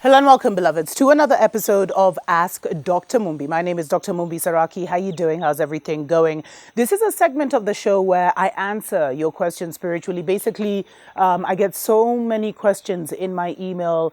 Hello and welcome, beloveds, to another episode of Ask Dr. Mumbi. My name is Dr. Mumbi Saraki. How you doing? How's everything going? This is a segment of the show where I answer your questions spiritually. Basically, I get so many questions in my email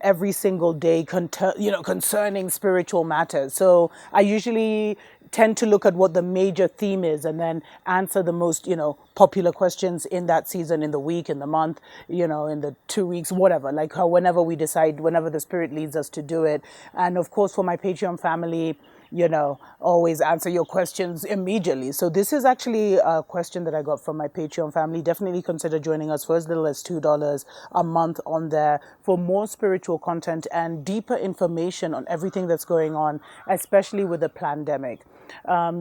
every single day, concerning spiritual matters. So I usually tend to look at what the major theme is and then answer the most, popular questions in that season, in the week, in the month, in the 2 weeks, whatever, like how, whenever we decide, whenever the spirit leads us to do it. And of course, for my Patreon family, always answer your questions immediately. So this is actually a question that I got from my Patreon family. Definitely consider joining us for as little as $2 a month on there for more spiritual content and deeper information on everything that's going on, especially with the pandemic.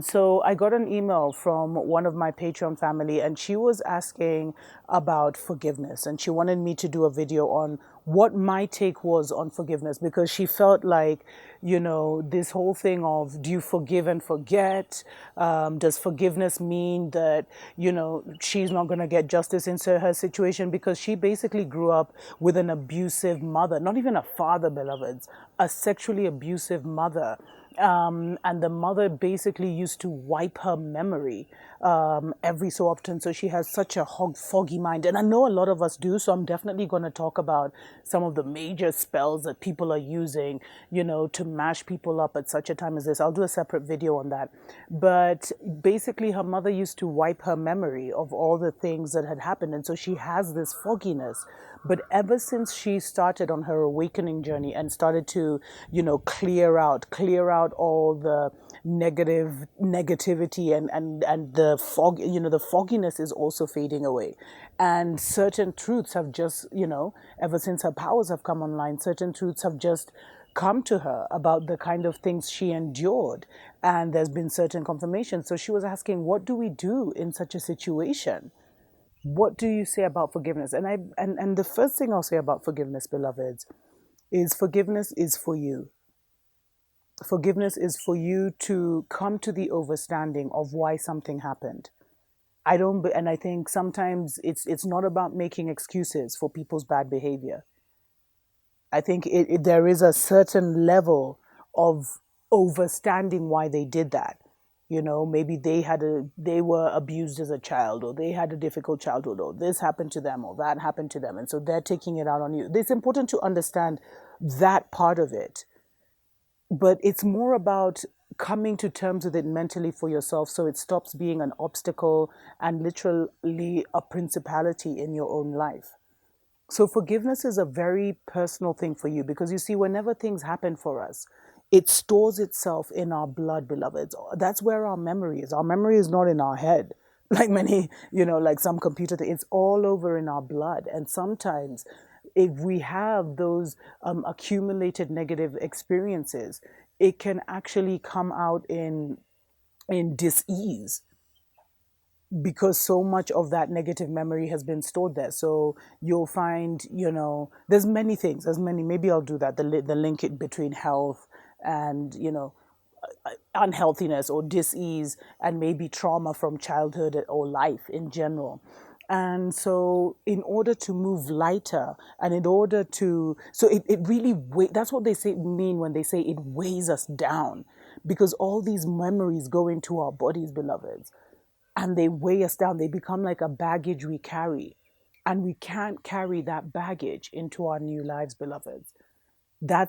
So I got an email from one of my Patreon family, and she was asking about forgiveness, and she wanted me to do a video on what my take was on forgiveness, because she felt like, this whole thing of, do you forgive and forget? Does forgiveness mean that, she's not going to get justice into her situation? Because she basically grew up with an abusive mother, not even a father, beloveds, a sexually abusive mother. And the mother basically used to wipe her memory every so often. So she has such a foggy mind. And I know a lot of us do. So I'm definitely going to talk about some of the major spells that people are using, to mash people up at such a time as this. I'll do a separate video on that. But basically, her mother used to wipe her memory of all the things that had happened. And so she has this fogginess. But ever since she started on her awakening journey and started to, clear out all the negativity and the fog, the fogginess is also fading away. And certain truths have just, ever since her powers have come online, certain truths have just come to her about the kind of things she endured. And there's been certain confirmation. So she was asking, what do we do in such a situation? What do you say about forgiveness? And the first thing I'll say about forgiveness, beloveds, is forgiveness is for you. Forgiveness is for you to come to the understanding of why something happened. And I think sometimes it's not about making excuses for people's bad behavior. I think there is a certain level of understanding why they did that. Maybe they were abused as a child, or they had a difficult childhood, or this happened to them, or that happened to them, and so they're taking it out on you. It's important to understand that part of it, but it's more about coming to terms with it mentally for yourself, so it stops being an obstacle and literally a principality in your own life. So forgiveness is a very personal thing for you, because you see, whenever things happen for us, it stores itself in our blood, beloveds. That's where our memory is. Our memory is not in our head, like many, like some computer thing. It's all over in our blood. And sometimes if we have those accumulated negative experiences, it can actually come out in dis-ease, because so much of that negative memory has been stored there. So you'll find, there's many things. Maybe I'll do that. The link between health and, unhealthiness or dis-ease, and maybe trauma from childhood or life in general. And so in order to move lighter, and in order to, so it really, that's what they mean when they say it weighs us down, because all these memories go into our bodies, beloveds, and they weigh us down. They become like a baggage we carry, and we can't carry that baggage into our new lives, beloveds. We are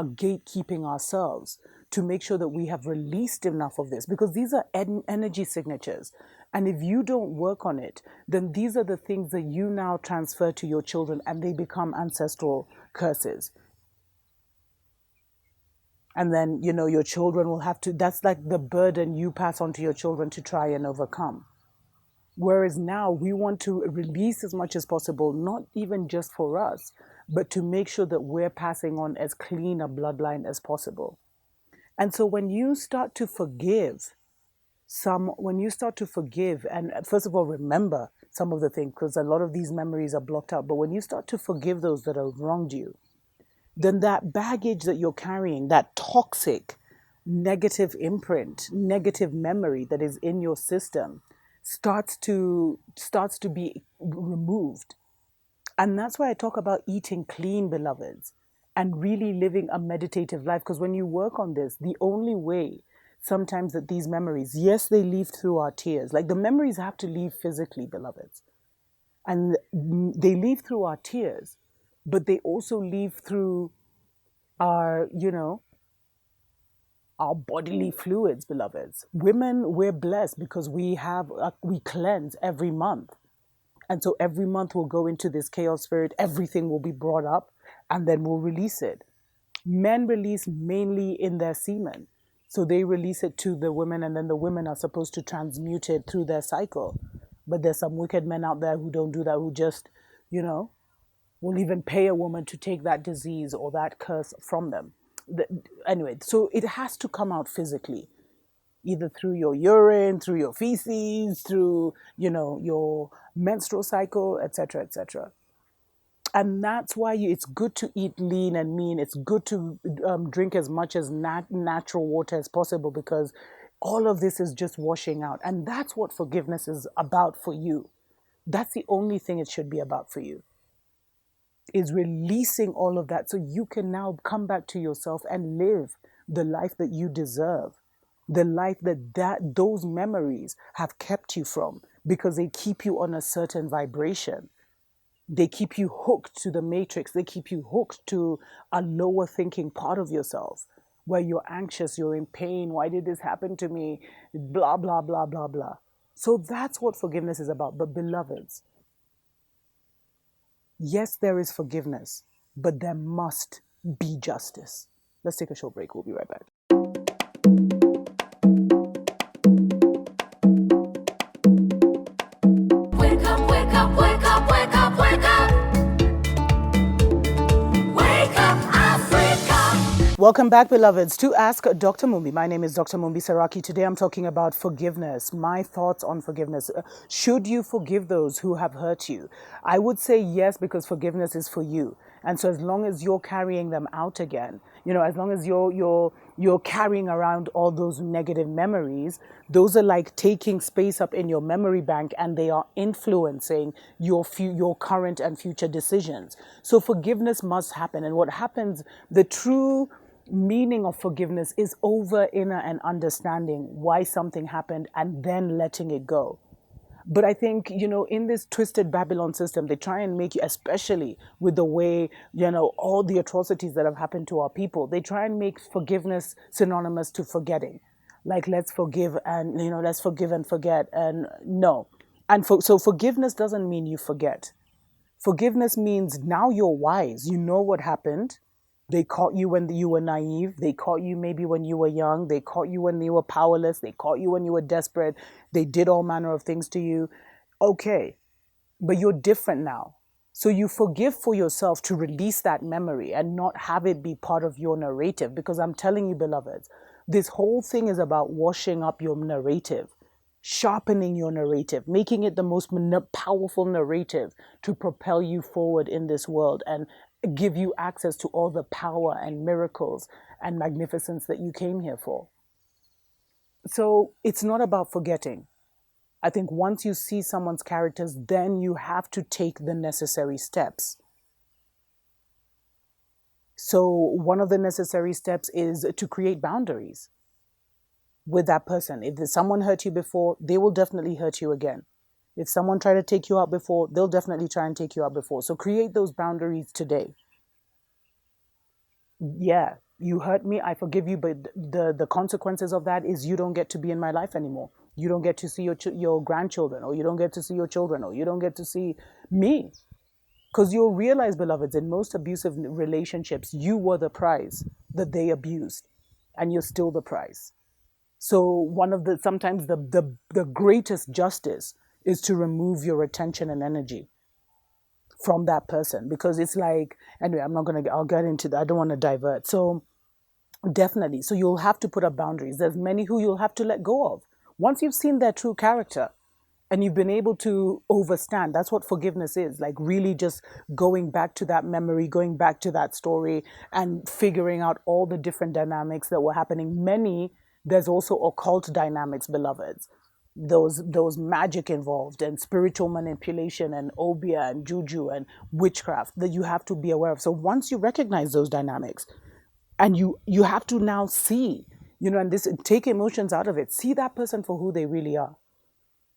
gatekeeping ourselves to make sure that we have released enough of this, because these are energy signatures. And if you don't work on it, then these are the things that you now transfer to your children, and they become ancestral curses. And then, your children will have to, that's like the burden you pass on to your children to try and overcome. Whereas now we want to release as much as possible, not even just for us, but to make sure that we're passing on as clean a bloodline as possible. And so when you start to forgive, and first of all, remember some of the things, because a lot of these memories are blocked out. But when you start to forgive those that have wronged you, then that baggage that you're carrying, that toxic, negative imprint, negative memory that is in your system, starts to be removed. And that's why I talk about eating clean, beloveds, and really living a meditative life. Because when you work on this, the only way sometimes that these memories, yes, they leave through our tears. Like the memories have to leave physically, beloveds. And they leave through our tears, but they also leave through our, our bodily fluids, beloveds. Women, we're blessed because we cleanse every month. And so every month we'll go into this chaos spirit, everything will be brought up, and then we'll release it. Men release mainly in their semen. So they release it to the women, and then the women are supposed to transmute it through their cycle. But there's some wicked men out there who don't do that, who just, will even pay a woman to take that disease or that curse from them. Anyway, so it has to come out physically, either through your urine, through your feces, through, your menstrual cycle, etc., etc. And that's why it's good to eat lean and mean. It's good to drink as much as natural water as possible, because all of this is just washing out. And that's what forgiveness is about for you. That's the only thing it should be about for you, is releasing all of that so you can now come back to yourself and live the life that you deserve, the life that those memories have kept you from, because they keep you on a certain vibration. They keep you hooked to the matrix. They keep you hooked to a lower thinking part of yourself where you're anxious, you're in pain. Why did this happen to me? Blah, blah, blah, blah, blah. So that's what forgiveness is about. But beloveds, yes, there is forgiveness, but there must be justice. Let's take a short break. We'll be right back. Wake up, wake up, wake up, wake up, wake up. Wake up, Africa. Welcome back, beloveds, to Ask Dr. Mumbi. My name is Dr. Mumbi Saraki. Today I'm talking about forgiveness, my thoughts on forgiveness. Should you forgive those who have hurt you? I would say yes, because forgiveness is for you. And so as long as you're carrying them out again, as long as you're carrying around all those negative memories, those are like taking space up in your memory bank, and they are influencing your current and future decisions. So forgiveness must happen. And what happens, the true meaning of forgiveness is over inner and understanding why something happened and then letting it go. But I think, in this twisted Babylon system, they try and make you, especially with the way, all the atrocities that have happened to our people, they try and make forgiveness synonymous to forgetting. Like, let's forgive and, let's forgive and forget. And no. And so forgiveness doesn't mean you forget. Forgiveness means now you're wise. You know what happened. They caught you when you were naive. They caught you maybe when you were young. They caught you when you were powerless. They caught you when you were desperate. They did all manner of things to you. Okay, but you're different now. So you forgive for yourself to release that memory and not have it be part of your narrative. Because I'm telling you, beloveds, this whole thing is about washing up your narrative, sharpening your narrative, making it the most powerful narrative to propel you forward in this world and give you access to all the power and miracles and magnificence that you came here for. So it's not about forgetting. I think once you see someone's characters, then you have to take the necessary steps. So one of the necessary steps is to create boundaries with that person. If someone hurt you before, they will definitely hurt you again. If someone tried to take you out before, they'll definitely try and take you out before. So create those boundaries today. Yeah, you hurt me, I forgive you, but the consequences of that is you don't get to be in my life anymore. You don't get to see your grandchildren, or you don't get to see your children, or you don't get to see me. Because you'll realize, beloveds, in most abusive relationships, you were the prize that they abused, and you're still the prize. So sometimes the greatest justice is to remove your attention and energy from that person, because it's like, anyway, I'll get into that. I don't want to divert. So definitely. So you'll have to put up boundaries. There's many who you'll have to let go of. Once you've seen their true character and you've been able to overstand, that's what forgiveness is. Like really just going back to that memory, going back to that story and figuring out all the different dynamics that were happening. There's also occult dynamics, beloveds. those magic involved and spiritual manipulation and obia and juju and witchcraft that you have to be aware of. So once you recognize those dynamics, and you have to now see, and this, take emotions out of it, see that person for who they really are,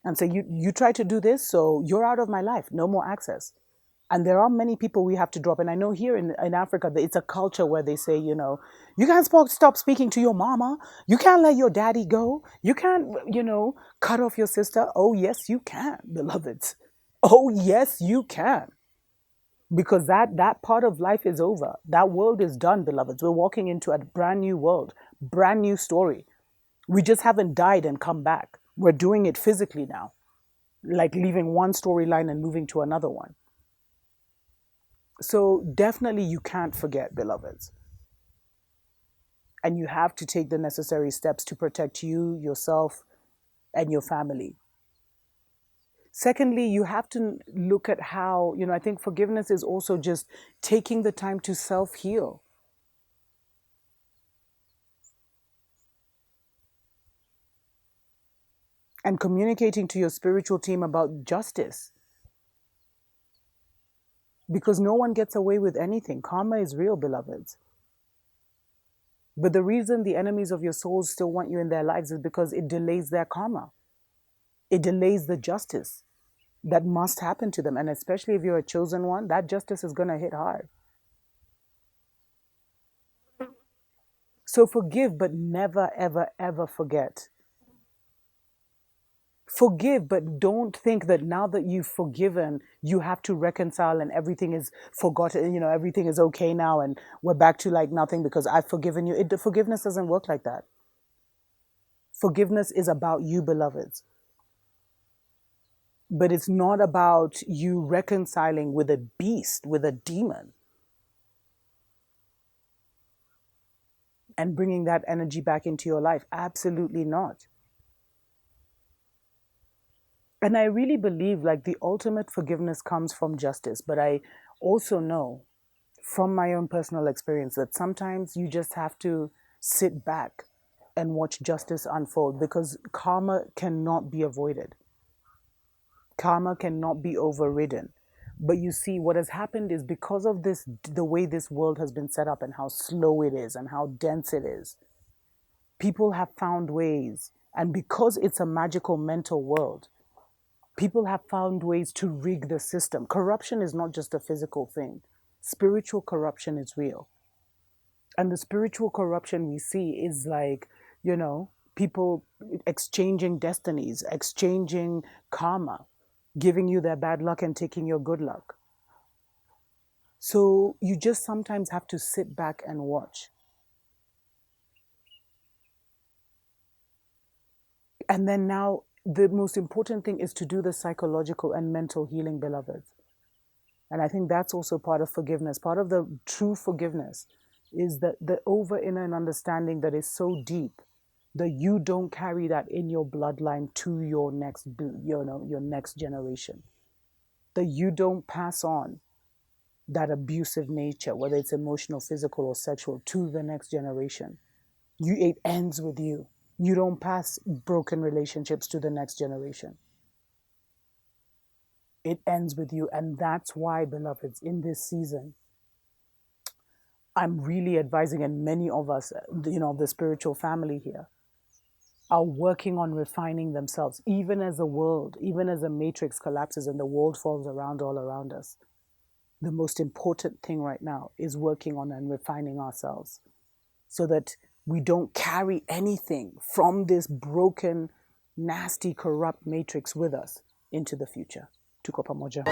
and say, you try to do this, so you're out of my life, no more access. And there are many people we have to drop. And I know here in Africa, it's a culture where they say, you can't stop speaking to your mama. You can't let your daddy go. You can't, cut off your sister. Oh, yes, you can, beloveds. Oh, yes, you can. Because that part of life is over. That world is done, beloveds. We're walking into a brand new world, brand new story. We just haven't died and come back. We're doing it physically now, like leaving one storyline and moving to another one. So definitely you can't forget, beloveds. And you have to take the necessary steps to protect you, yourself, and your family. Secondly, you have to look at how, I think forgiveness is also just taking the time to self-heal. And communicating to your spiritual team about justice. Because no one gets away with anything. Karma is real, beloveds. But the reason the enemies of your souls still want you in their lives is because it delays their karma. It delays the justice that must happen to them. And especially if you're a chosen one, that justice is going to hit hard. So forgive, but never, ever, ever forget. Forgive, but don't think that now that you've forgiven, you have to reconcile and everything is forgotten, everything is okay now and we're back to like nothing because I've forgiven you. The forgiveness doesn't work like that. Forgiveness is about you, beloveds. But it's not about you reconciling with a beast, with a demon, and bringing that energy back into your life. Absolutely not. And I really believe like the ultimate forgiveness comes from justice. But I also know from my own personal experience that sometimes you just have to sit back and watch justice unfold because karma cannot be avoided. Karma cannot be overridden. But you see, what has happened is because of this, the way this world has been set up and how slow it is and how dense it is, people have found ways. And because it's a magical mental world, people have found ways to rig the system. Corruption is not just a physical thing. Spiritual corruption is real. And the spiritual corruption we see is like, people exchanging destinies, exchanging karma, giving you their bad luck and taking your good luck. So you just sometimes have to sit back and watch. And then now, the most important thing is to do the psychological and mental healing, beloveds. And I think that's also part of forgiveness. Part of the true forgiveness is that the inner understanding that is so deep that you don't carry that in your bloodline to your next, your next generation. That you don't pass on that abusive nature, whether it's emotional, physical, or sexual, to the next generation. It ends with you. You don't pass broken relationships to the next generation. It ends with you. And that's why, beloveds, in this season, I'm really advising, and many of us, the spiritual family here, are working on refining themselves, even as the world, even as the matrix collapses and the world falls around all around us. The most important thing right now is working on and refining ourselves so that we don't carry anything from this broken, nasty, corrupt matrix with us into the future. Tuko pamoja.